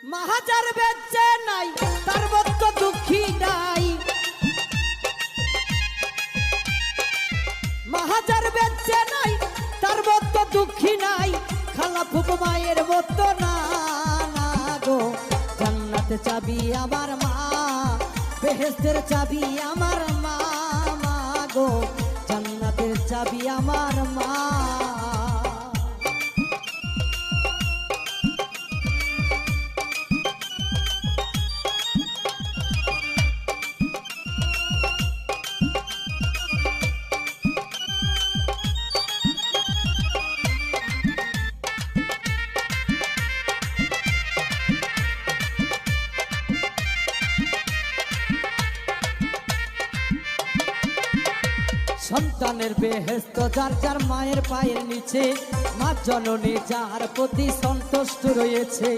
মাহাজার বেঁচে নাই তার মতো দুঃখী নাই, মাহাজার বেঁচে নাই তার মতো দুঃখী নাই, খালা ফুপু মায়ের মতো না না গো। জান্নাতে চাবি আমার মা, বেহেশতের চাবি আমার মা মা গো, জান্নাতের চাবি আমার মা। সন্তানের বেহেশত যার যার মায়ের পায়ের নিচে, মা জননী যার প্রতি সন্তুষ্ট রয়েছে।